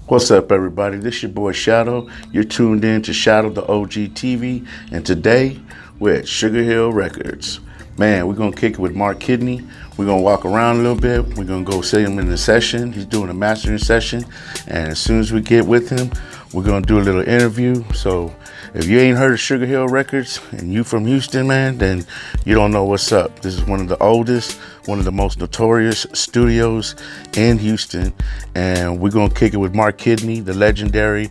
What's up, everybody? This your boy Shadow. You're tuned in to Shadow the OG TV, and today we're at SugarHill Records. Man, we're gonna kick it with Mark Kidney. We're gonna walk around a little bit. We're gonna go see him in the session. He's doing a mastering session, and as soon as we get with him, we're gonna do a little interview. So if you ain't heard of SugarHill Records and you from Houston, man, then you don't know what's up. This is one of the oldest, one of the most notorious studios in Houston, and we're gonna kick it with Mark Kidney, the legendary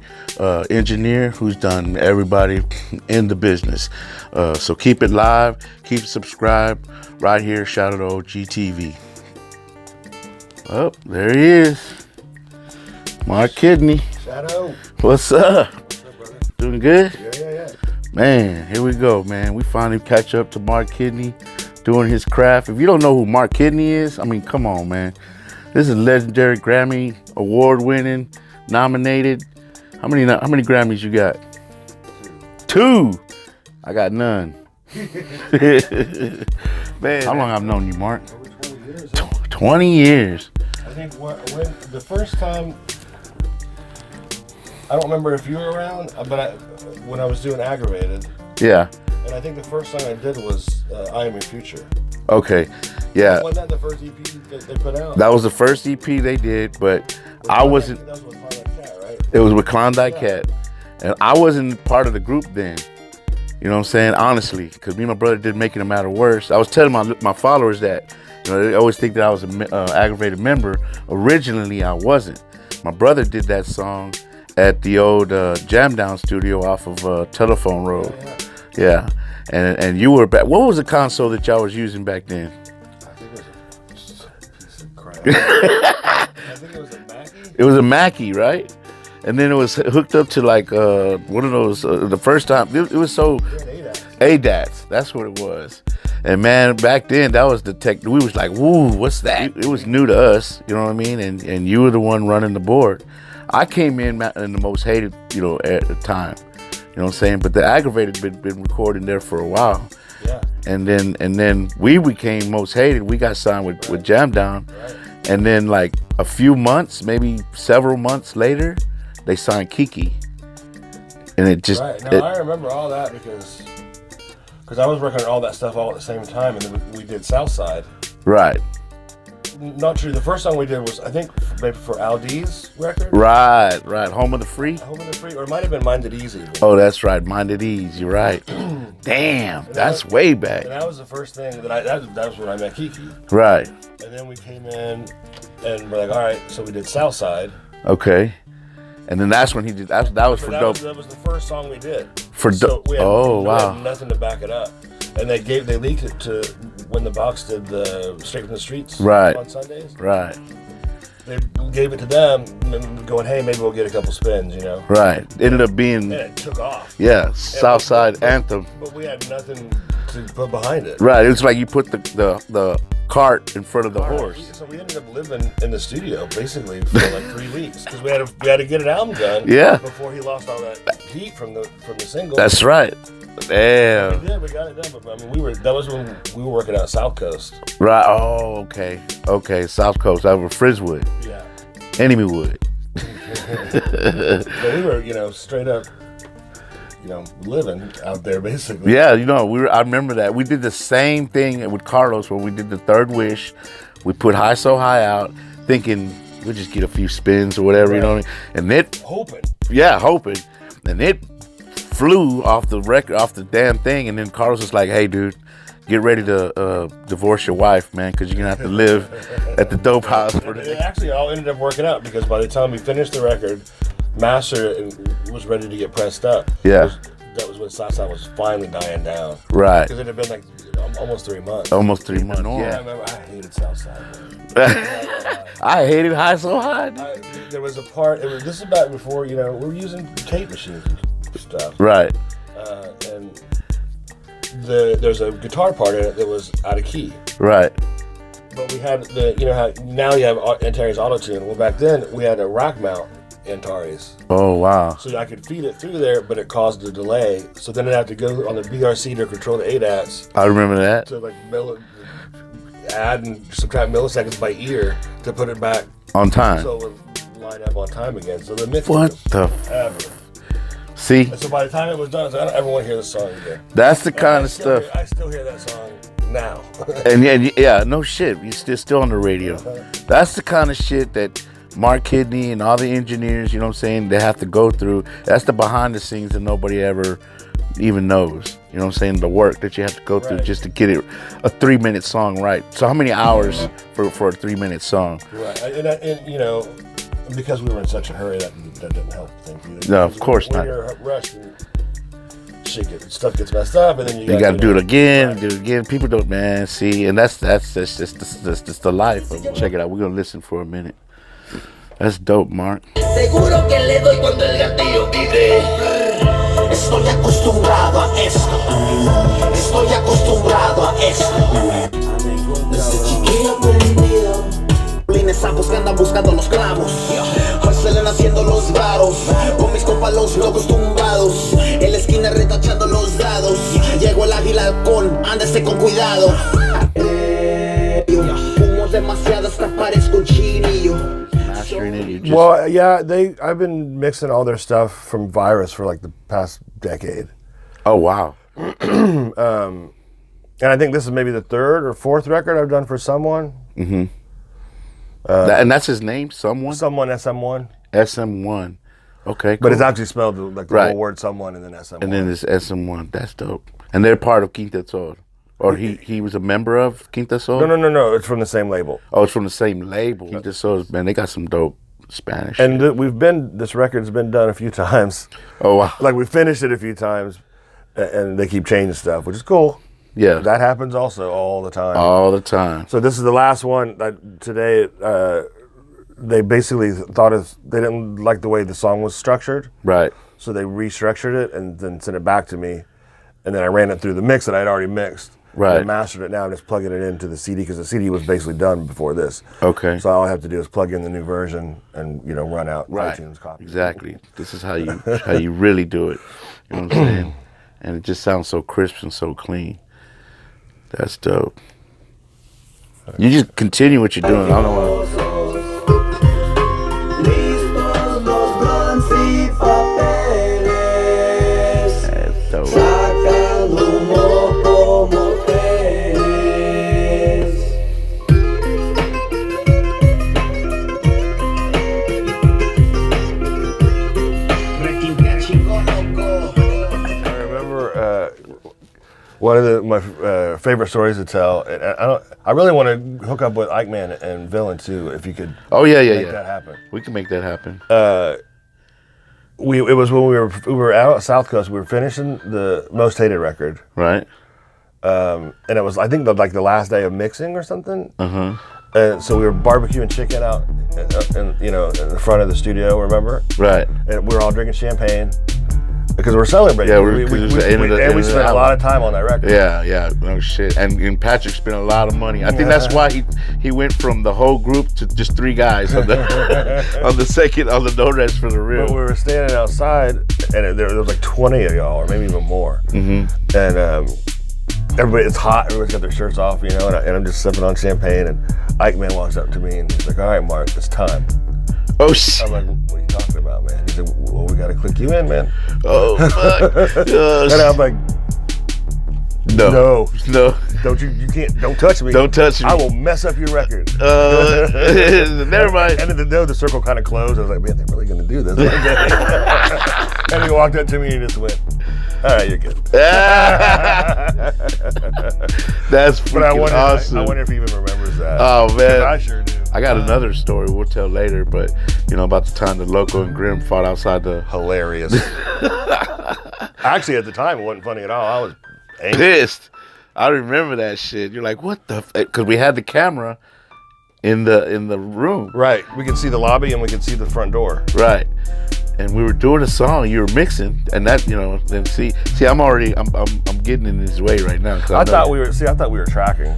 engineer who's done everybody in the business. So keep it live, keep it subscribed right here, Shadow the OG TV. Oh, there he is, Mark Kidney. Shadow. What's up? What's up, brother? Doing good? Yeah. Man, here we go, man. We finally catch up to Mark Kidney doing his craft. If you don't know who Mark Kidney is, I mean, come on, man. This is legendary Grammy award-winning, nominated. How many Grammys you got? Two. I got none. Man, how long I've known you, Mark? Over 20 years. 20 years. I think when the first time, I don't remember if you were around, but when I was doing Aggravated, Yeah. and I think the first song I did was I Am Your Future. Okay. Yeah. Wasn't that the first EP that they put out? That was the first EP they did, but I wasn't. That was with Klondike Cat, right? It was with Klondike Yeah. Cat, and I wasn't part of the group then. You know what I'm saying? Honestly, because me and my brother did Making It Matter Worse. I was telling my followers that, you know, they always think that I was an Aggravated member. Originally, I wasn't. My brother did that song at the old Jam Down studio off of Telephone Road. Yeah. And you were back. What was the console that y'all was using back then? I think it was a piece of crap. I think it was a Mackie. It was a Mackie, right? And then it was hooked up to like one of those, the first time, it was so, ADATs, that's what it was. And man, back then, that was the tech, we was like, woo, what's that? It was new to us, you know what I mean? And you were the one running the board. I came in the most hated, you know, at the time, you know what I'm saying? But the Aggravated been recording there for a while. Yeah. And then we became most hated. We got signed with Jam Down. Right. And then like a few months, maybe several months later, they signed Kiki. And it just... Right. Now, I remember all that because I was working on all that stuff all at the same time, and then we did Southside. Right. Not true. The first song we did was, I think, maybe for Al D's record. Right. Home of the Free? Home of the Free, or it might have been Minded Easy. Oh, that's right. Minded Ease. You're right. Damn, that's way back. And that was the first thing that was when I met Kiki. Right. And then we came in, and we're like, all right, so we did Southside. Okay. And then that's when he did. That was for Dope. That was the first song we did. For Dope. Oh, wow. We had nothing to back it up, and they leaked it to when the Box did the Straight from the Streets. Right. On Sundays. Right. They gave it to them, and going, hey, maybe we'll get a couple spins, you know. Right. Ended up being. And it took off. Yeah. Southside Anthem. But we had nothing to put behind it. Right. It was like you put the cart in front of the horse. So we ended up living in the studio basically for like 3 weeks because we had to get an album done. Yeah. Before he lost all that heat from the single. That's right. Damn. We got it done, but I mean that was when we were working out South Coast. Right. Oh, okay. Okay. South Coast. Over Frizzwood. Yeah. Enemywood. But we were, you know, straight up, you know, living out there basically. Yeah, you know, I remember that. We did the same thing with Carlos when we did the Third Wish. We put High So High out, thinking we'll just get a few spins or whatever, you know what I mean? And it hoping. Yeah, hoping. And it flew off the record, off the damn thing, and then Carlos was like, hey dude, get ready to divorce your wife, man, because you're gonna have to live at the dope house for the It actually all ended up working out because by the time we finished the record, master was ready to get pressed up. Yeah. That was when Southside was finally dying down. Right. Because it had been like almost 3 months. Almost 3 months. Yeah, I Yeah. remember I hated Southside. I hated High So High. There was a part, this is back before, you know, we were using tape machines and stuff. Right. And there's a guitar part in it that was out of key. Right. But we had you know how now you have Antares Auto-Tune. Well, back then we had a rack mount Antares. Oh, wow. So I could feed it through there, but it caused a delay. So then I'd have to go on the BRC to control the ADATs. I remember that. To like add and subtract milliseconds by ear to put it back on time. So line up on time again. So the mix What the ever. See? And so by the time it was done, I was like, I don't ever want to hear this song again. That's the kind of stuff. I still hear that song now. And yeah, no shit. You still on the radio. That's the kind of shit that Mark Kidney and all the engineers, you know what I'm saying, they have to go through. That's the behind the scenes that nobody ever even knows. You know what I'm saying? The work that you have to go through just to get it a 3-minute song right. So how many hours for a 3-minute song? Right. And you know, because we were in such a hurry, that didn't help things either. No, of course not. When you're rushed, stuff gets messed up, and then you got to do it again, do it again. People don't, man. See, and that's just the life. Check it out. We're gonna listen for a minute. That's dope, Mark. Seguro que le doy cuando el gatillo pide. Estoy acostumbrado a esto. Estoy acostumbrado a esto. Desde chiquillo aprendido. Lines sapos que andan buscando los clavos. Marcelen haciendo los varos. Con mis compas los locos tumbados. En la esquina retachando los dados. Llegó el águila con, ándese con cuidado. Fumo demasiado hasta parezco un chinillo. Well, yeah, I've been mixing all their stuff from Virus for like the past decade. Oh, wow. And I think this is maybe the 3rd or 4th record I've done for someone. Mm-hmm. And that's his name, Someone? Someone, SM1. SM1. Okay, cool. But it's actually spelled like the whole word Someone and then SM1. And then it's SM1. That's dope. And they're part of Quinta Sol. Or he was a member of Quinta Sol? No. It's from the same label. Oh, it's from the same label. Quinta Sol, man, they got some dope Spanish. And this record's been done a few times. Oh, wow. Like we finished it a few times, and they keep changing stuff, which is cool. Yeah. That happens also all the time. All the time. So this is the last one that today, they basically they didn't like the way the song was structured. Right. So they restructured it and then sent it back to me. And then I ran it through the mix that I'd already mixed. Right. I mastered it now. I'm just plugging it into the CD because the CD was basically done before this. Okay. So all I have to do is plug in the new version and run out iTunes copies. Exactly. This is how you really do it. You know what I'm saying? And it just sounds so crisp and so clean. That's dope. You just continue what you're doing. I don't know what. That's dope. One of my favorite stories to tell. And I really want to hook up with Ike Man and Villain too. If you could. Oh yeah. Make that happen. We can make that happen. It was when we were out at South Coast. We were finishing the Most Hated record. Right. And it was the the last day of mixing or something. And so we were barbecuing chicken out, in the front of the studio. Remember? Right. And we were all drinking champagne. Because we're celebrating. Yeah, we spent a lot of time on that record. Yeah, no shit. And Patrick spent a lot of money. I think that's why he went from the whole group to just 3 guys on the no rest for the real. But we were standing outside, and there was like 20 of y'all, or maybe even more. Mm-hmm. And it's hot. Everybody's got their shirts off, and I'm just sipping on champagne. And Ike Man walks up to me, and he's like, "All right, Mark, it's time." Oh shit! I'm like, "What are you talking about, man?" He said, "Well, we got to click you in, man." Oh fuck! And I'm like, No. Don't touch me. Don't touch me. I will mess up your record. Never mind. And then the circle kind of closed. I was like, man, they're really going to do this. And he walked up to me and he just went, all right, you're good. That's freaking awesome. I wonder if he even remembers that. Oh, man. I sure do. I got another story we'll tell later, but, about the time the Loco and Grimm fought outside the... Hilarious. Actually, at the time, it wasn't funny at all. I was angry. Pissed. I remember that shit. You're like, what the... Because we had the camera in the room. Right. We could see the lobby and we could see the front door. Right. And we were doing a song. You were mixing, and that, then see, I'm getting in his way right now. I thought we were tracking.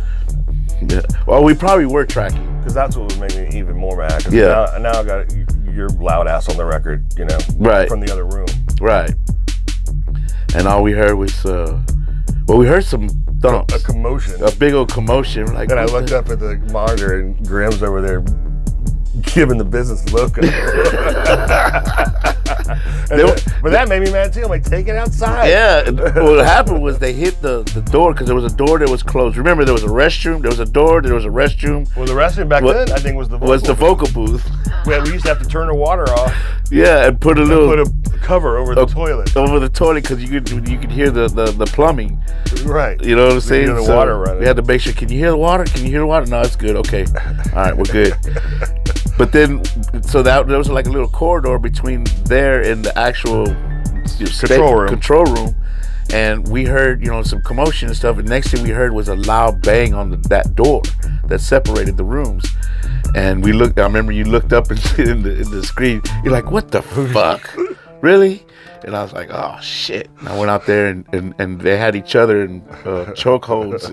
Yeah. Well, we probably were tracking. Because that's what would make me even more mad. Yeah. Now I got your loud ass on the record, right, from the other room. Right. And all we heard was, we heard some thumps. A commotion. A big old commotion. Like, and I looked up at the monitor and Grimm's over there giving the business look. But that made me mad too. I'm like, take it outside. Yeah. What happened was they hit the door because there was a door that was closed. Remember, there was a restroom. There was a door. There was a restroom. Well, the restroom back then, I think, was the vocal booth. We used to have to turn the water off. Yeah, and put a cover over the toilet. Over the toilet because you could hear the plumbing. Right. You know what I'm saying? You hear the water running. We had to make sure. Can you hear the water? Can you hear the water? No, it's good. Okay. All right, we're good. But then, so there was like a little corridor between there and the actual control room, and we heard some commotion and stuff. And next thing we heard was a loud bang on that door that separated the rooms. And we looked. I remember you looked up and in the screen. You're like, "What the fuck? Really?" And I was like, "Oh shit!" And I went out there and they had each other in chokeholds.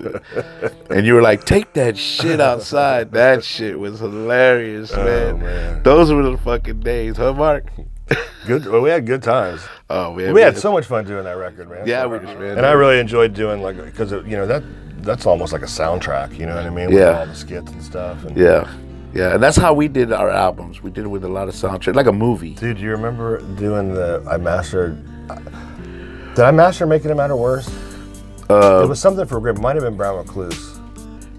And you were like, "Take that shit outside." That shit was hilarious, man. Man. Those were the fucking days, huh, Mark? Good. Well, we had good times. Oh man, we had so much fun doing that record, man. Yeah, we did, man. And I really enjoyed doing because that's almost like a soundtrack. You know what I mean? Yeah. With all the skits and stuff. And Yeah, and that's how we did our albums. We did it with a lot of soundtrack, like a movie. Dude, do you remember doing did I master Making It Matter Worse? It was something for Grimm. It might have been Brown Recluse.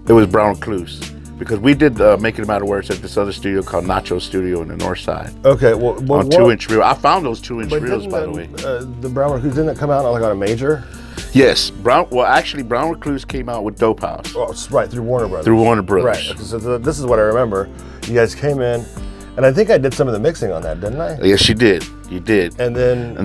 It was Brown Recluse. Because we did Making It Matter Worse at this other studio called Nacho Studio in the north side. Okay, well on 2-inch reel. I found those 2-inch reels, by the way. The Brown Recluse, didn't it come out on a major? Yes, Brown Recluse came out with Dope House. Oh, right, through Warner Brothers. Right, so this is what I remember. You guys came in, and I think I did some of the mixing on that, didn't I? Yes, you did. You did. And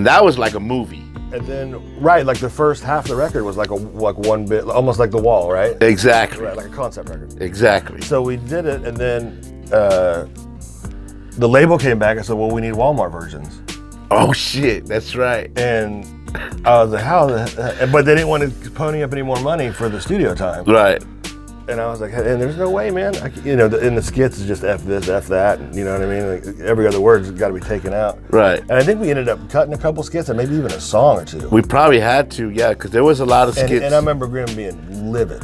that was like a movie. And then, right, like the first half of the record was like one bit, almost like The Wall, right? Exactly. Right, like a concept record. Exactly. So we did it, and then the label came back and said, well, we need Walmart versions. Oh, shit, that's right. And I was like, how the heck? But they didn't want to pony up any more money for the studio time. Right. And I was like, and there's no way, man. In the skits is just F this, F that. You know what I mean? Like, every other word's got to be taken out. Right. And I think we ended up cutting a couple skits and maybe even a song or two. We probably had to, yeah, because there was a lot of skits. And I remember Grimm being livid.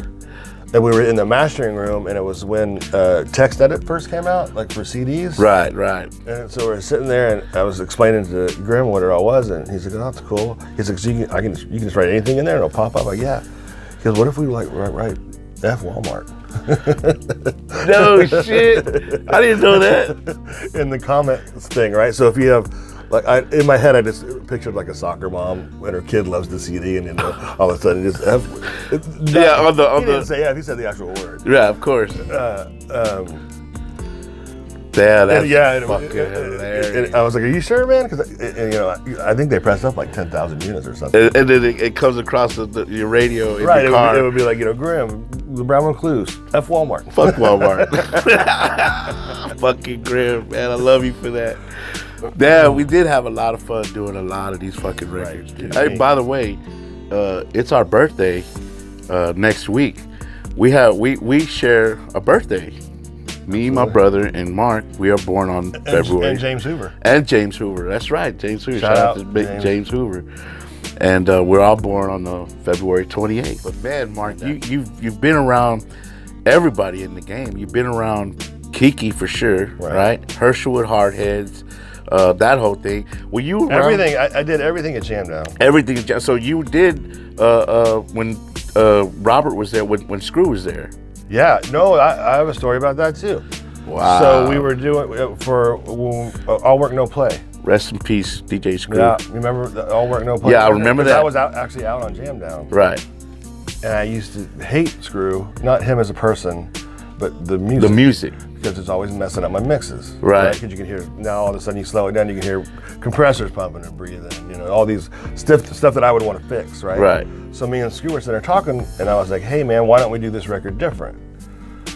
And we were in the mastering room, and it was when Text Edit first came out, like for CDs. Right, right. And so we're sitting there, and I was explaining to Grimm what it all was, and he's like, "Oh, that's cool." He's like, "So you can just write anything in there, and it'll pop up." I'm like, yeah. He goes, "What if we write F Walmart?" No shit. I didn't know that. In the comments thing, right? So if you have, in my head, I just pictured like a soccer mom and her kid loves the CD, and all of a sudden it's F. Yeah, on the. He didn't say F. He said the actual word. Yeah, of course. Yeah, that's fucking hilarious. And I was like, "Are you sure, man?" Because I think they pressed up like 10,000 units or something. And then it comes across your radio in right, the car. It would be like, Grimm, the Brown Recluse, F Walmart. Fuck Walmart. Fucking Grimm, man. I love you for that. Yeah, we did have a lot of fun doing a lot of these fucking records. Right. Hey, by the way, it's our birthday next week. We share a birthday. Me, my brother, and Mark, we are born on February. And James Hoover. And James Hoover. That's right, James Hoover. Shout out to James Hoover. And we're all born on February 28th. But man, Mark, you've been around everybody in the game. You've been around Kiki for sure, right? Herschelwood Hardheads, that whole thing. Were you around? Everything. I did everything at Jamdown. Everything. So you did when Robert was there, when Screw was there. Yeah, no, I have a story about that too. Wow. So we were doing for All Work No Play. Rest in peace, DJ Screw. Yeah, remember the All Work No Play? Yeah, I remember that. I was actually out on Jamdown. Right. And I used to hate Screw, not him as a person, but the music. The music. Because it's always messing up my mixes. Right. Because you can hear, now all of a sudden you slow it down, you can hear compressors pumping and breathing, all these stuff that I would want to fix, right? Right. So me and Screw were sitting there talking, and I was like, hey man, why don't we do this record different?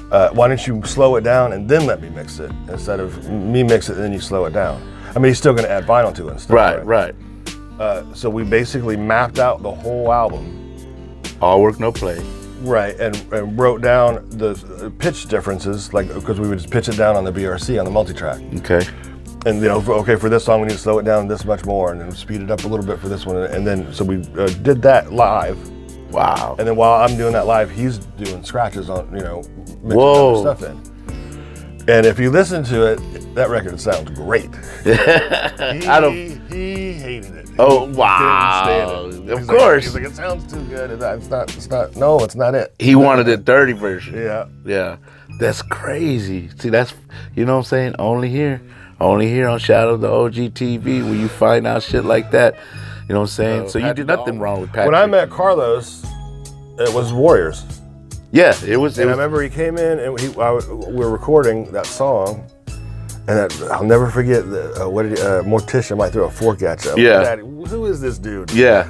Why don't you slow it down and then let me mix it, instead of me mix it and then you slow it down? I mean, he's still going to add vinyl to it and stuff. Right. So we basically mapped out the whole album. All Work No Play. Right, and wrote down the pitch differences, because we would just pitch it down on the BRC, on the multi-track. Okay. And for this song we need to slow it down this much more, and then speed it up a little bit for this one, and then so we did that live. Wow. And then while I'm doing that live, he's doing scratches on, mixing other stuff in. And if you listen to it, that record sounds great. He hated it. Oh, He wow. couldn't stand it. Of He's course. He's like, it sounds too good. It's not. No, it's not it. He wanted the dirty version. Yeah. Yeah. That's crazy. See, that's, you know what I'm saying? Only here on Shadow the OG TV where you find out shit like that. You know what I'm saying? So you did nothing wrong with Patrick. When I met Carlos, it was Warriors. Yeah, it was. And I remember he came in and we were recording that song, and I'll never forget Morticia might throw a fork at you. Yeah. Daddy, who is this dude? Yeah.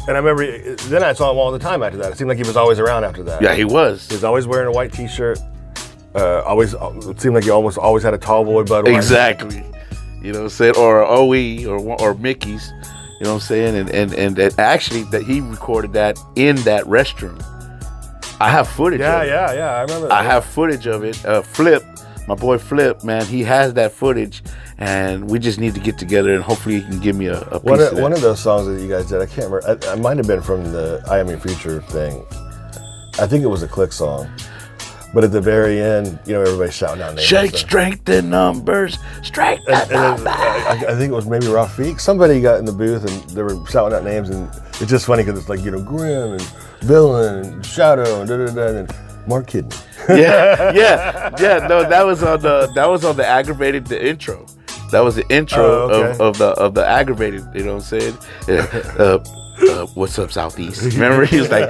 And I remember then I saw him all the time after that. It seemed like he was always around after that. Yeah, he was. He was always wearing a white T-shirt. It seemed like he always had a tall boy Budweiser. Exactly. You know what I'm saying? Or OE or Mickey's. You know what I'm saying? And actually that he recorded that in that restroom. I have footage of it. Yeah. I remember that. I have footage of it. Flip, my boy Flip, man, he has that footage, and we just need to get together and hopefully he can give me a piece of that. One of those songs that you guys did, I can't remember. I might have been from the I Am Your Future thing. I think it was a Click song. But at the very end, you know, everybody's shouting out names. Shake, strength in numbers, strength and then, I think it was maybe Rafiq. Somebody got in the booth and they were shouting out names, and it's just funny because it's like, you know, Grimm and Villain and Shadow and da-da-da, and Mark Kidney. Yeah. No, that was on the aggravated the intro. That was the intro of the aggravated. You know what I'm saying? What's up, Southeast? Remember, he was like,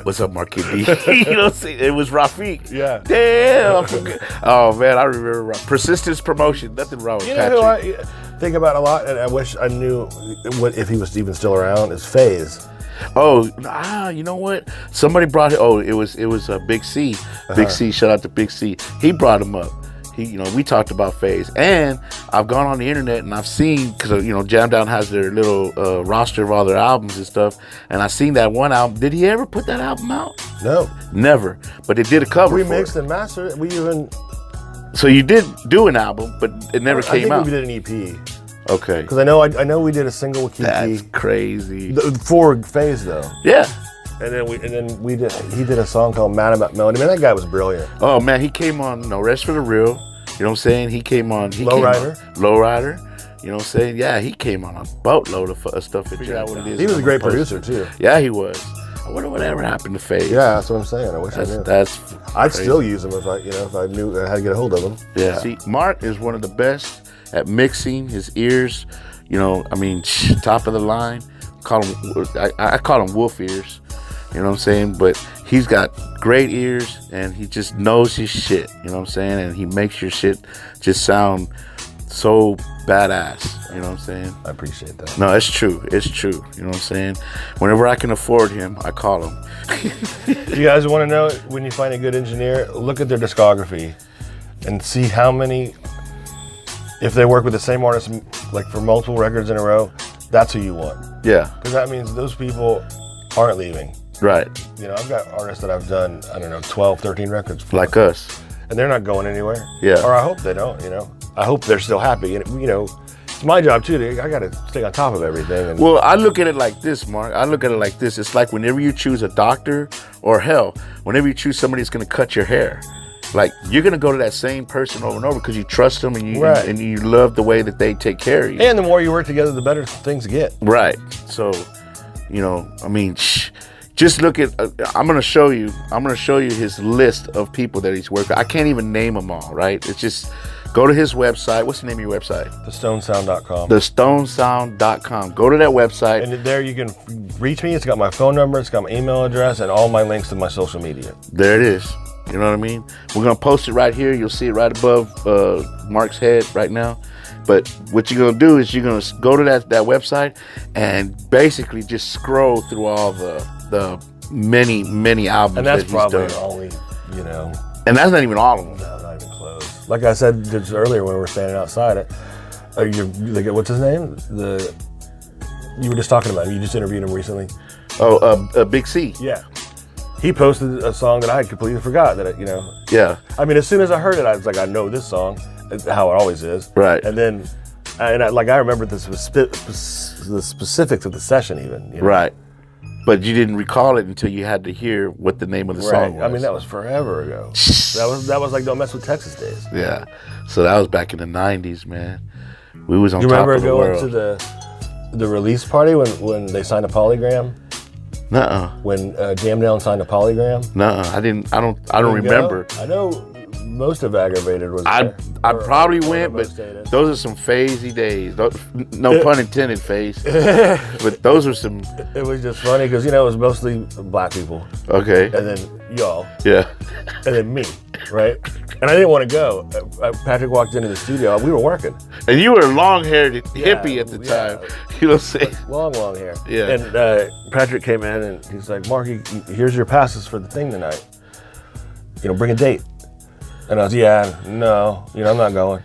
"What's up, Mark Kidney?" You know what I'm saying? It was Rafiq. Yeah. Damn. I forget. Oh man, I remember Persistence Promotion. Nothing wrong with Patrick. You know who I think about a lot, and I wish I knew if he was even still around, is FaZe. Oh, you know what? Somebody brought it. Oh, it was Big C. Big C. Shout out to Big C. He brought him up. We talked about FaZe, and I've gone on the internet and I've seen, because Jam Down has their little roster of all their albums and stuff, and I seen that one album. Did he ever put that album out? No, never. But they did a cover. We for mixed it. and mastered it. So you did do an album, but it never came out. I think we did an EP. Okay. Because I know we did a single with Kiki. That's crazy. For FaZe though. Yeah. And then he did a song called Mad About Melody. Man, that guy was brilliant. Oh man, he came on No Rest for the Real. You know what I'm saying? He came on Lowrider. Lowrider. You know what I'm saying? Yeah, he came on a boatload of stuff. Figure out what it is. He was a great producer too. Yeah, he was. I wonder whatever happened to FaZe. Yeah, that's what I'm saying. I wish I knew. I'd still use him if I knew how to get a hold of him. Yeah. See, Mark is one of the best at mixing his ears. Top of the line. I call him wolf ears. You know what I'm saying? But he's got great ears and he just knows his shit. You know what I'm saying? And he makes your shit just sound so badass. You know what I'm saying? I appreciate that. No, it's true. It's true. You know what I'm saying? Whenever I can afford him, I call him. You guys want to know, when you find a good engineer, look at their discography and see how many, if they work with the same artist like for multiple records in a row, that's who you want. Yeah. Because that means those people aren't leaving. Right. I've got artists that I've done, 12, 13 records for. Like us. And they're not going anywhere. Yeah. Or I hope they don't, I hope they're still happy. And, it's my job too. I got to stay on top of everything. And well, I look at it like this, Mark. I look at it like this. It's like whenever you choose a doctor, or hell, whenever you choose somebody that's going to cut your hair, like you're going to go to that same person over and over because you trust them and you love the way that they take care of you. And the more you work together, the better things get. Right. So, just look at. I'm gonna show you his list of people that he's worked with. I can't even name them all. Right? It's just go to his website. What's the name of your website? TheStoneSound.com. TheStoneSound.com. Go to that website. And there you can reach me. It's got my phone number. It's got my email address and all my links to my social media. There it is. You know what I mean? We're gonna post it right here. You'll see it right above Mark's head right now. But what you're gonna do is you're gonna go to that website and basically just scroll through all the many albums. And that's that he's probably done. only, And that's not even all of them. No, not even close. Like I said just earlier when we were standing outside, what's his name? You were just talking about him. You just interviewed him recently. Oh, Big C. Yeah. He posted a song that I had completely forgot Yeah. As soon as I heard it, I was like, I know this song. It's how it always is. Right. And then, I remember the specifics of the session even. Right. But you didn't recall it until you had to hear what the name of the song was. I mean, that was forever ago. that was like Don't Mess with Texas days. Yeah. So that was back in the 90s, man. We was on You top remember of the going world. to the release party when they signed a polygram? Nuh-uh. When Jam Down signed a polygram? Nuh-uh. I don't remember. I know most of Aggravated was I there. probably Or went, but most dated. those are some phasey days. No pun intended, face. But those are some. It was just funny because, you know, it was mostly black people. Okay. And then y'all. Yeah. And then me, right? And I didn't want to go. Patrick walked into the studio. We were working. And you were a long-haired hippie at the time. You know what I'm saying? Long hair. Yeah. And Patrick came in and he's like, Mark, here's your passes for the thing tonight. You know, bring a date. And I was, no, I'm not going.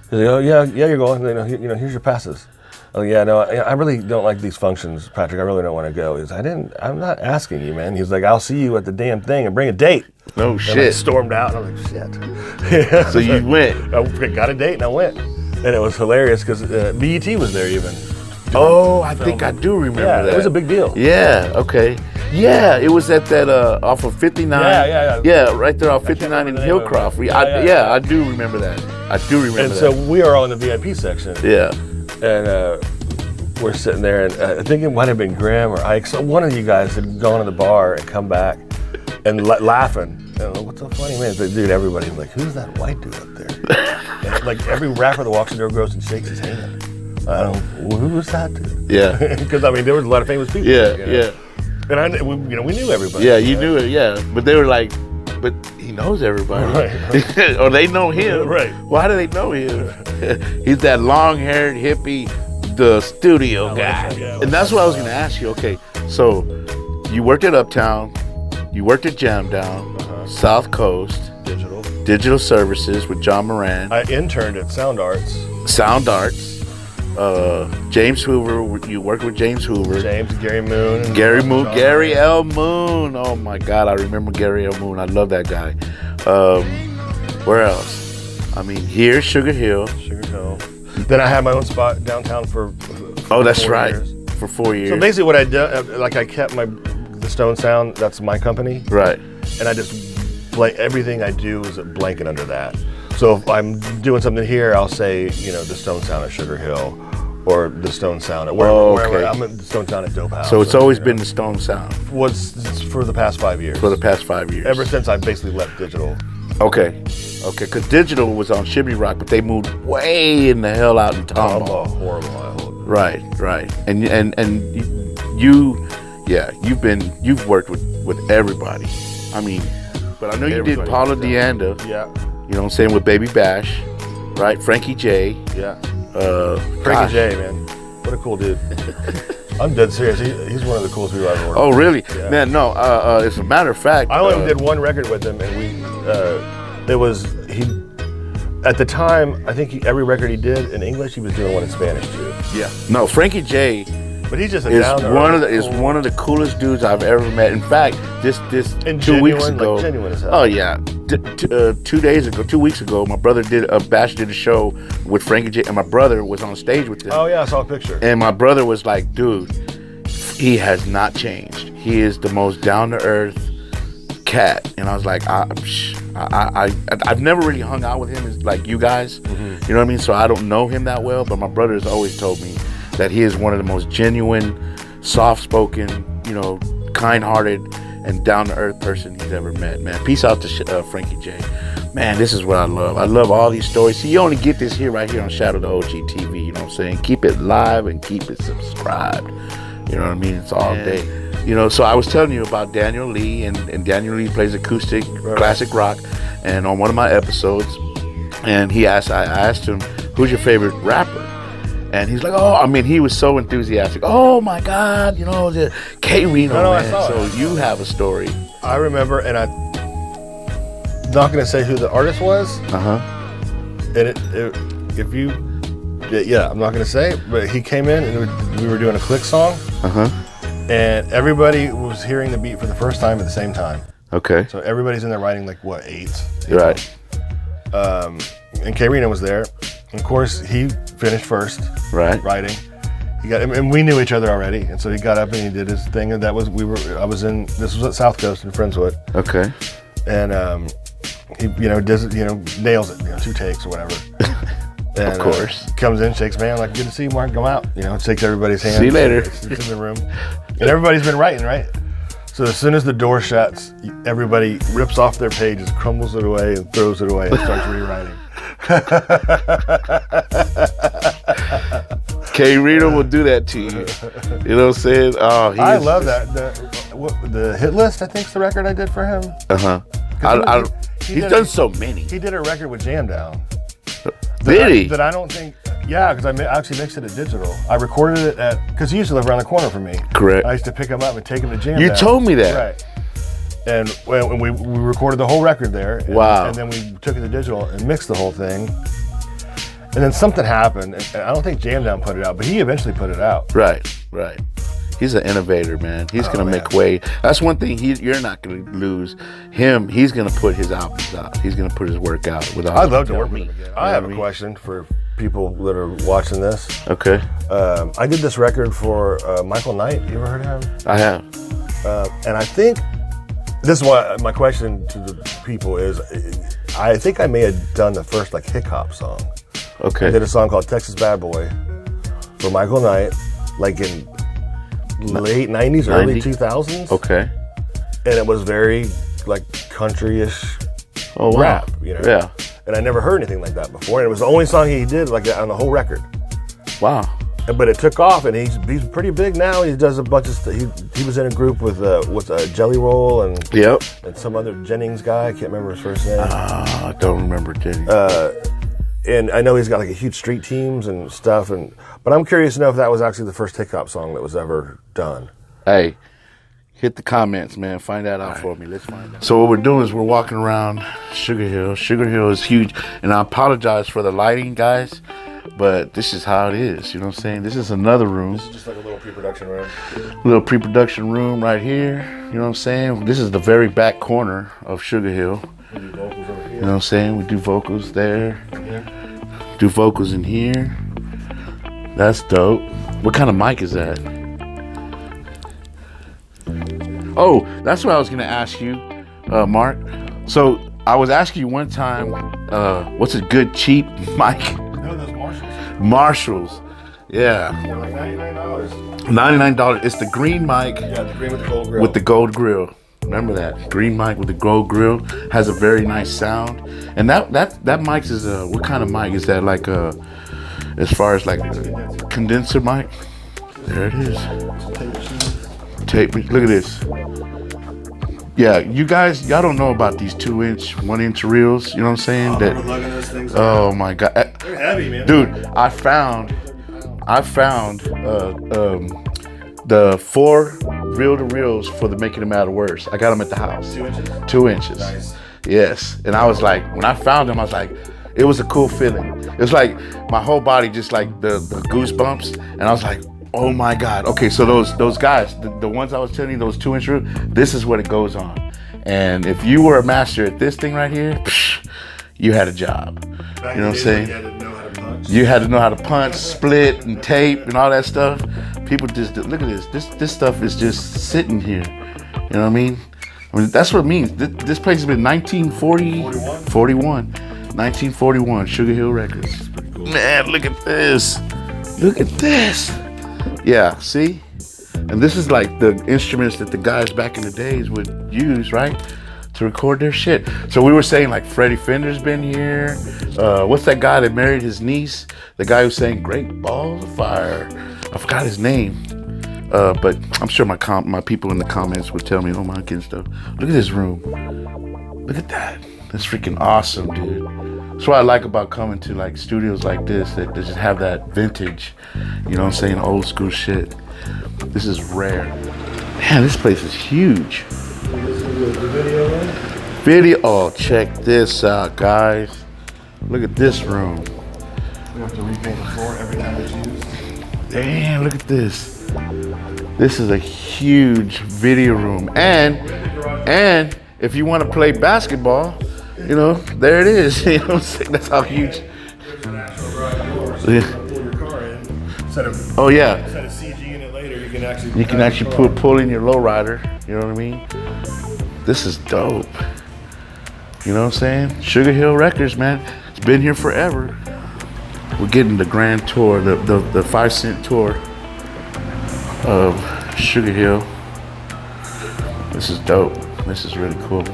He's like, oh, yeah, you're going. You know, here's your passes. Oh, yeah, no, I really don't like these functions, Patrick. I really don't want to go. He's like, I'm not asking you, man. He's like, I'll see you at the damn thing and bring a date. No And I shit. stormed out and I was like, shit. So you went. I got a date and I went. And it was hilarious because BET was there even. Oh, I think I do remember Yeah, that. it was a big deal. Yeah, okay. Yeah, it was at that, off of 59. Yeah. Yeah, right there off 59 in remember the name of it. Hillcroft. Yeah. I do remember that. I do remember And that. so we are all in the VIP section. Yeah. And we're sitting there, and I think it might have been Grimm or Ike. So one of you guys had gone to the bar and come back and laughing. And I'm like, what's so funny, man? It's like, dude, everybody's like, who's that white dude up there? And like every rapper that walks in the door goes and shakes his hand. I don't. Who was that dude? Yeah. Because I mean, there was a lot of famous people. Yeah, you know? yeah. And we knew everybody. Yeah, you knew it, yeah. But they were like, but he knows everybody. Right. Or they know him. Right. Why do they know him? He's that long-haired hippie, the studio guy. Yeah, And that's what I was going to ask you. Okay, so you worked at Uptown, you worked at Jam Down, South Coast, Digital Services with John Moran, I interned at Sound Arts. Sound Arts, James Hoover, you worked with James Hoover. Gary Moon. Gary L. Moon. Oh my God, I remember Gary L. Moon. I love that guy. Where else? I mean, here, SugarHill. SugarHill. Then I had my own spot downtown for Oh, that's 4 right. years. For 4 years. So basically what I did, like I kept the Stone Sound, that's my company. Right. And I just, everything I do is a blanket under that. So if I'm doing something here, I'll say, the Stone Sound at SugarHill or the Stone Sound at wherever. I'm at the Stone Sound at Dope House. So it's always been the Stone Sound. Was for the past 5 years. For the past 5 years. Ever since I basically left digital. Okay, because Digital was on Shibby Rock, but they moved way in the hell out in Tomball. Horrible. Right. And you've worked with everybody. I mean, but I know you did Paula Deanda. Yeah. You know what I'm saying, with Baby Bash, right? Frankie J. Yeah. Frankie Frankie J, man. What a cool dude. I'm dead serious. He's one of the coolest people I've ever worked with. Oh, really? Yeah. Man, no. As a matter of fact, I only did one record with him, and at the time, I think every record he did in English, he was doing one in Spanish too. Yeah. No, Frankie J. But he's just is one of the coolest dudes I've ever met. In fact, this and 2 weeks ago, like genuine as hell. Oh yeah, 2 weeks ago, my brother did a show with Frankie J, and my brother was on stage with him. Oh yeah, I saw a picture. And my brother was like, dude, he has not changed. He is the most down to earth cat. And I was like, I've never really hung out with him as like you guys. Mm-hmm. You know what I mean? So I don't know him that well, but my brother has always told me that he is one of the most genuine, soft-spoken, kind-hearted, and down-to-earth person he's ever met, man. Peace out to Frankie J. Man, this is what I love. I love all these stories. See, you only get this here right here on Shadow the OG TV, you know what I'm saying? Keep it live and keep it subscribed. You know what I mean? It's all day. So I was telling you about Daniel Lee, and Daniel Lee plays acoustic, classic rock, and on one of my episodes, and I asked him, who's your favorite rapper? And he's like, he was so enthusiastic. Oh my God, the K-Reno, man. I saw So it. you have a story. I remember, and I'm not going to say who the artist was. And I'm not going to say, but he came in and we were doing a click song. And everybody was hearing the beat for the first time at the same time. Okay. So everybody's in there writing eights. Right. And K-Reno was there. And of course, he finished first Right. writing. and we knew each other already, and so he got up and he did his thing, and this was at South Coast in Friendswood. Okay. And he, does it, nails it, 2 takes or whatever. And, of course. Comes in, shakes man, like, good to see you, Mark, come out. Shakes everybody's hand. See you later. It's in the room. And everybody's been writing, right? So as soon as the door shuts, everybody rips off their pages, crumbles it away, and throws it away, and starts rewriting. K. Rita will do that to you. You know what I'm saying? Oh, I love that. The Hit List, I think, is the record I did for him. He's done so many. He did a record with Jam Down. Did he? That I don't think, yeah, because I actually mixed it at digital. I recorded it because he used to live around the corner from me. Correct. I used to pick him up and take him to Jam Down. You told me that. Right. And when we recorded the whole record there. And, wow. And then we took it to digital and mixed the whole thing. And then something happened. And I don't think Jam Down put it out, but he eventually put it out. Right. He's an innovator, man. He's gonna make way. That's one thing you're not gonna lose. He's gonna put his albums out. He's gonna put his work out. I'd love to work with him again. I have a question for people that are watching this. Okay. I did this record for Michael Knight. You ever heard of him? I have. And I think this is why my question to the people is, I think I may have done the first hip hop song. Okay. I did a song called Texas Bad Boy for Michael Knight, in late 90s, early 2000s. Okay. And it was very country-ish rap, Yeah. And I never heard anything like that before. And it was the only song he did on the whole record. Wow. But it took off, and he's pretty big now. He does a bunch of stuff. He was in a group with Jelly Roll and some other Jennings guy. I can't remember his first name. I don't remember Jennings. And I know he's got huge street teams and stuff. But I'm curious to know if that was actually the first hip hop song that was ever done. Hey, hit the comments, man. Find that out for me. Let's find out. So what we're doing is we're walking around SugarHill. SugarHill is huge, and I apologize for the lighting, guys. But this is how it is, you know what I'm saying? This is another room. This is just a little pre-production room. Little pre-production room right here, you know what I'm saying? This is the very back corner of SugarHill. We do vocals over here. You know what I'm saying? We do vocals there. Do vocals in here. That's dope. What kind of mic is that? Oh, that's what I was gonna ask you, Mark. So I was asking you one time, what's a good cheap mic? No, those Marshalls. Yeah. They're like $99. $99. It's the green mic. Yeah, the green with the gold grill. With the gold grill. Remember that green mic with the gold grill has a very nice sound. And that mic is what kind of mic is that? As far as condenser mic. There it is. Tape. Look at this. Yeah, you guys, y'all don't know about these 2-inch, 1-inch reels. You know what I'm saying? Oh my God. They're heavy, man. Dude, I found the 4 reel-to-reels for the Making It Matter Worse. I got them at the house. 2 inches? 2 inches. Nice. Yes. And I was like, when I found them, I was like, it was a cool feeling. It was like my whole body just the goosebumps. And I was like, oh my God. Okay, so those guys, the ones I was telling you, those 2-inch reels, this is what it goes on. And if you were a master at this thing right here, you had a job. You know what I'm saying? You had to know how to punch, split, and tape, and all that stuff. People just look at this. This stuff is just sitting here. You know what I mean? That's what it means. This place has been 1941. 1941, SugarHill Records. Cool. Man, look at this. Look at this. Yeah, see? And this is the instruments that the guys back in the days would use, right? To record their shit. So we were saying Freddie Fender's been here. What's that guy that married his niece? The guy who sang Great Balls of Fire. I forgot his name. But I'm sure my people in the comments would tell me, oh my God, stuff. Look at this room. Look at that. That's freaking awesome, dude. That's what I like about coming to studios like this, that just have that vintage, you know what I'm saying, old school shit. This is rare. Man, this place is huge. Video, oh, check this out, guys. Look at this room. We have to repaint the floor every time it's used. Damn, look at this. This is a huge video room. And if you want to play basketball, there it is. You know what I'm saying? That's how huge. Pull your car in, 7 instead of Oh yeah. instead of CGing it later, you can actually pull in your lowrider. You know what I mean? This is dope. You know what I'm saying? SugarHill Records, man. It's been here forever. We're getting the grand tour, the 5 cent tour of SugarHill. This is dope. This is really cool.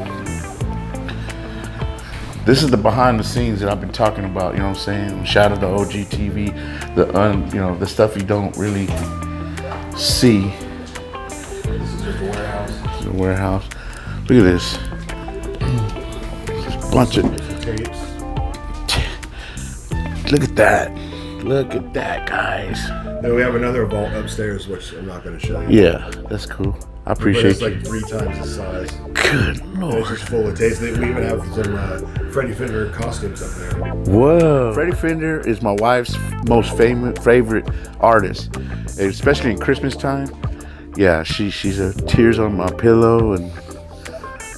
This is the behind the scenes that I've been talking about, you know what I'm saying? Shout out to OG TV, the stuff you don't really see. This is just a warehouse. This is a warehouse. Look at this. Just a bunch of Tapes. Look at that. Look at that, guys. Then we have another vault upstairs, which I'm not going to show you. Yeah, that's cool. I But appreciate it's like you. 3 times the size. Good And it's Lord. just full of tapes. We even have some Freddie Fender costumes up there. Whoa. Freddie Fender is my wife's most favorite artist, and especially in Christmas time. Yeah, she's a tears on my pillow and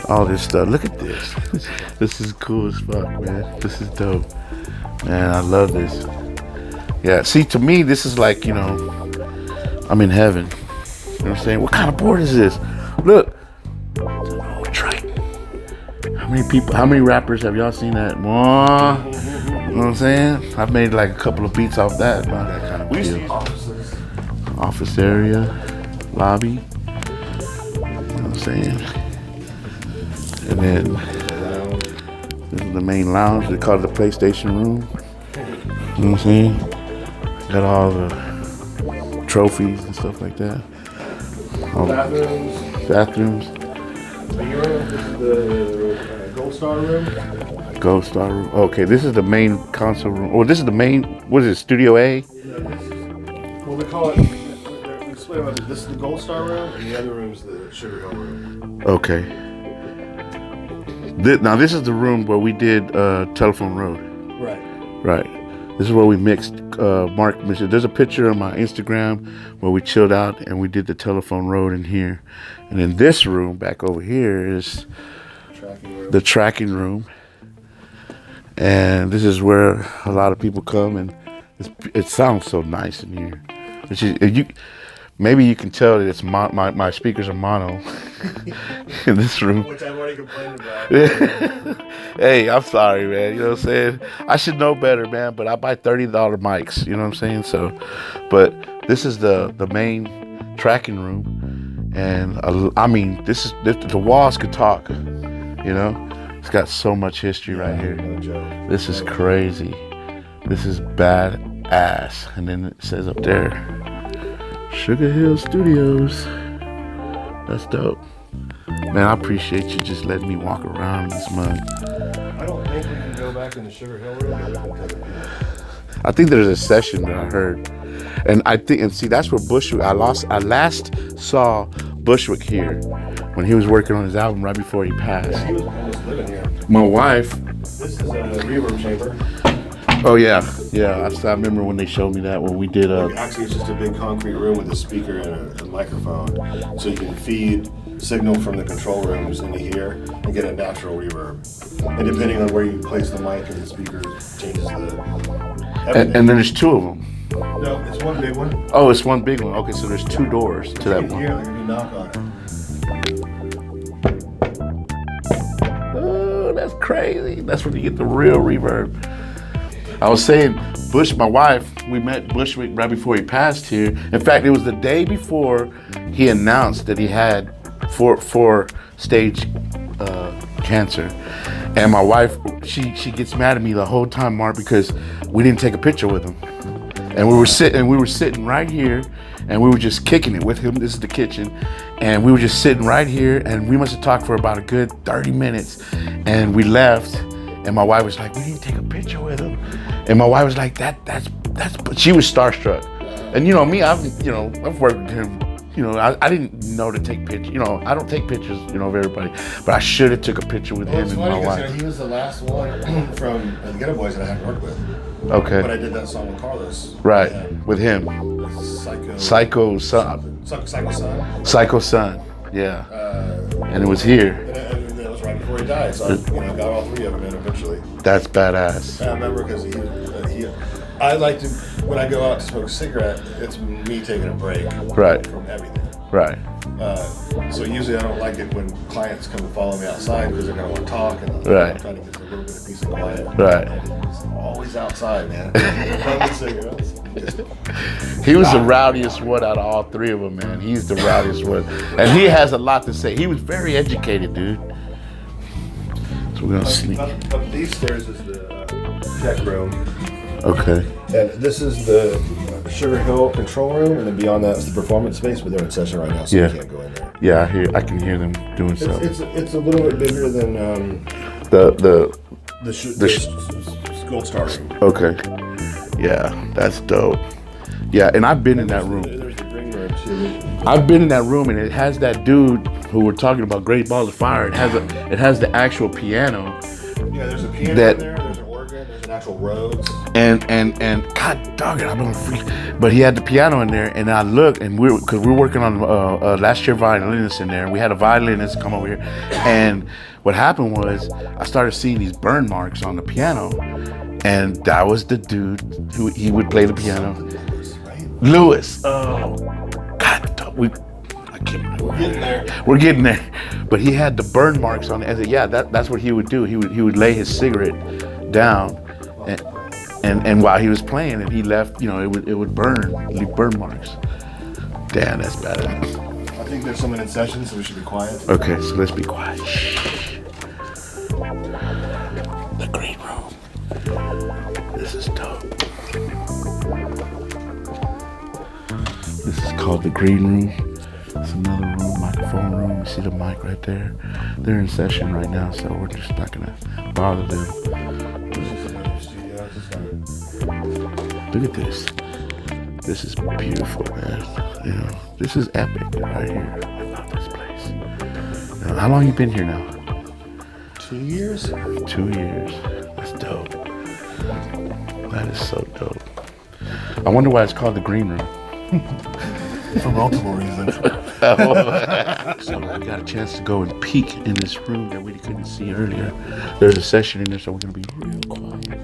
all this stuff. Look at this. This is cool as fuck, man. This is dope. Man, I love this. Yeah, see, to me, this is like, I'm in heaven. You know what I'm saying? What kind of board is this? Look. It's an old Triton. How many rappers have y'all seen that? One. You know what I'm saying? I've made like a couple of beats off that. That kind of We used to deal. use offices. Office area, lobby. You know what I'm saying? And then this is the main lounge. They call it the PlayStation room. You know what I'm saying? Got all the trophies and stuff like that. All the bathrooms. This is the Gold Star room. Gold Star room. Okay, this is the main console room. Oh, this is the main. What is it? Studio A. Well, we call it. We split them up. This is the Gold Star room, and the other room is the SugarHill room. Okay. Now this is the room where we did Telephone Road. Right. Right. This is where we mixed. Mark mixed. There's a picture on my Instagram where we chilled out and we did the Telephone Road in here. And in this room back over here is the tracking room. And this is where a lot of people come, and it sounds so nice in here. Maybe you can tell that it's my speakers are mono in this room. Which I've already complained about. Hey, I'm sorry, man. You know what I'm saying? I should know better, man. But I buy $30 mics. You know what I'm saying? So, but this is the main tracking room, and the walls could talk. You know, it's got so much history right here. No joke. This is crazy. This is badass. And then it says up there, SugarHill Studios. That's dope. Man, I appreciate you just letting me walk around this mug. I don't think we can go back in the SugarHill room. I think there's a session that I heard. And that's where Bushwick, I last saw Bushwick here when he was working on his album right before he passed. He was almost living here. My wife. This is a reverb chamber. Oh yeah. I remember when they showed me that when we did Actually, it's just a big concrete room with a speaker and a microphone, so you can feed signal from the control rooms into here and get a natural reverb. And depending on where you place the mic and the speaker, changes the. and then there's 2 of them. No, it's one big one. Oh, it's one big one. Okay, so there's 2 doors to that one. Here, like if you knock on it. Oh, that's crazy. That's where you get the real reverb. I was saying, my wife, we met Bushwick right before he passed here. In fact, it was the day before he announced that he had 4-stage cancer. And my wife, she gets mad at me the whole time, Mark, because we didn't take a picture with him. And we were sitting right here, and we were just kicking it with him. This is the kitchen. And we were just sitting right here, and we must have talked for about a good 30 minutes. And we left, and my wife was like, we didn't take a picture with him. And my wife was like, that's, she was starstruck. And you know me, I've worked with him. You know, I didn't know to take pictures. You know, I don't take pictures, of everybody. But I should have took a picture with him It's and funny my 'cause, wife. he was the last one from the Ghetto Boys that I hadn't worked with. Okay. But I did that song with Carlos. Right, Yeah. with him. Psycho Son. Psycho Son. Psycho Son, yeah. And it was here. And that was right before he died, so I got all 3 of them in eventually. That's badass. I remember because I like to when I go out to smoke a cigarette, it's me taking a break Right. from everything. Right. So usually I don't like it when clients come to follow me outside because they're going to want to talk, and Right. I'm trying to get a little bit of peace and quiet. Right. It's always outside, man. Smoking cigarettes. He was the rowdiest one out of all three of them, man. He's the rowdiest one. And he has a lot to say. He was very educated, dude. So we're going to sneak. Up these stairs is the tech room. Okay. And this is the SugarHill control room, and then beyond that is the performance space, but they're in session right now, so Yeah. you can't go in there. Yeah, I can hear them doing stuff. It's a little bit bigger than The Gold Star room. okay. Yeah, that's dope. Yeah, and I've been in that room. There's the green room too. I've been in that room, and it has that dude who we're talking about, Great Balls of Fire. It has the actual piano. Yeah, there's a piano That- in there. There's an organ. There's an actual Rhodes. And God dog it, I'm gonna freak. But he had the piano in there, and I looked, and because we're working on last year violinist in there, and we had a violinist come over here, and what happened was I started seeing these burn marks on the piano, and that was the dude who he would play the piano, Lewis. Oh, God, dog, I can't remember. We're getting there. We're getting there, but he had the burn marks on it. And yeah, that's what he would do. He would lay his cigarette down, and while he was playing, and he left, it would burn, leave burn marks. Damn, that's bad. I think there's someone in session, so we should be quiet. Okay, so let's be quiet. The green room. This is dope. This is called the green room. It's another room, microphone room. You see the mic right there. They're in session right now, so we're just not gonna bother them. Look at this. This is beautiful, man. This is epic right here. I love this place. Now, how long you been here now? 2 years. 2 years. That's dope. That is so dope. I wonder why it's called the green room. For multiple reasons. So we got a chance to go and peek in this room that we couldn't see earlier. There's a session in there, so we're gonna be real quiet.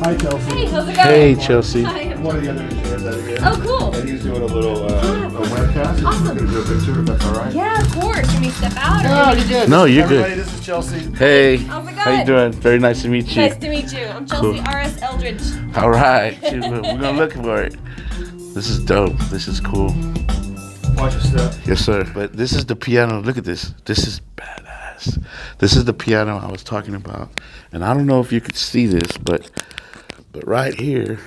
Hi, Chelsea. Hey, how's it going? Hey, Chelsea. Hi. One of the other engineers out here. Oh, cool. And he's doing a little a webcast. Awesome. We're gonna do a picture if that's all right. Yeah, of course. Can we step out? Or No, you're good. No, you're Everybody, good. this is Chelsea. Hey, How's it how you going? doing? Very nice to meet you. Nice to meet you. I'm Chelsea Cool. R.S. Eldridge. All right, we're gonna look for it. This is dope. This is cool. Watch your step. Yes, sir. But this is the piano. Look at this. This is badass. This is the piano I was talking about. And I don't know if you could see this, but right here,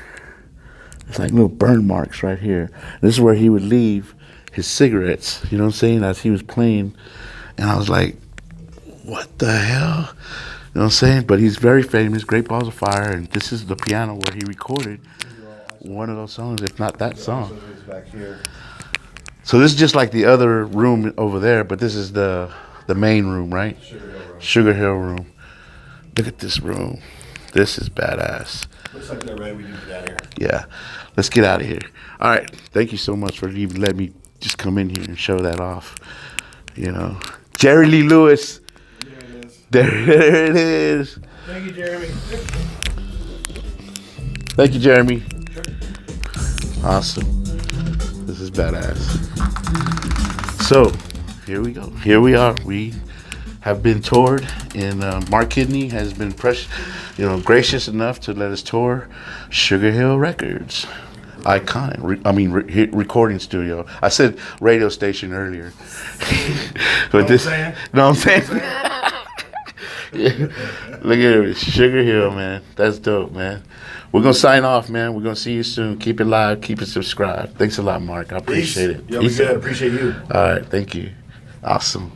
it's like little burn marks right here. This is where he would leave his cigarettes, you know what I'm saying, as he was playing. And I was like, what the hell? You know what I'm saying? But he's very famous, Great Balls of Fire, and this is the piano where he recorded one of those songs, if not that song. Back here. So this is just like the other room over there, but this is the main room, right? SugarHill room. Look at this room. This is badass. Looks like they're ready. We need to get out of here. Yeah, let's get out of here. All right, thank you so much for even letting me just come in here and show that off. Jerry Lee Lewis. There it is. There it is. Thank you, Jeremy. Thank you, Jeremy. Awesome. This is badass. So, here we go. Here we are. We have been toured, and Mark Kidney has been gracious enough to let us tour SugarHill Records. Iconic. Recording studio. I said radio station earlier. But this, know what I'm saying? Yeah. Look at it, SugarHill, man. That's dope, man. We're gonna sign off, man. We're gonna see you soon. Keep it live. Keep it subscribed. Thanks a lot, Mark. I appreciate it. Yeah, we good. Appreciate you. All right, thank you. Awesome.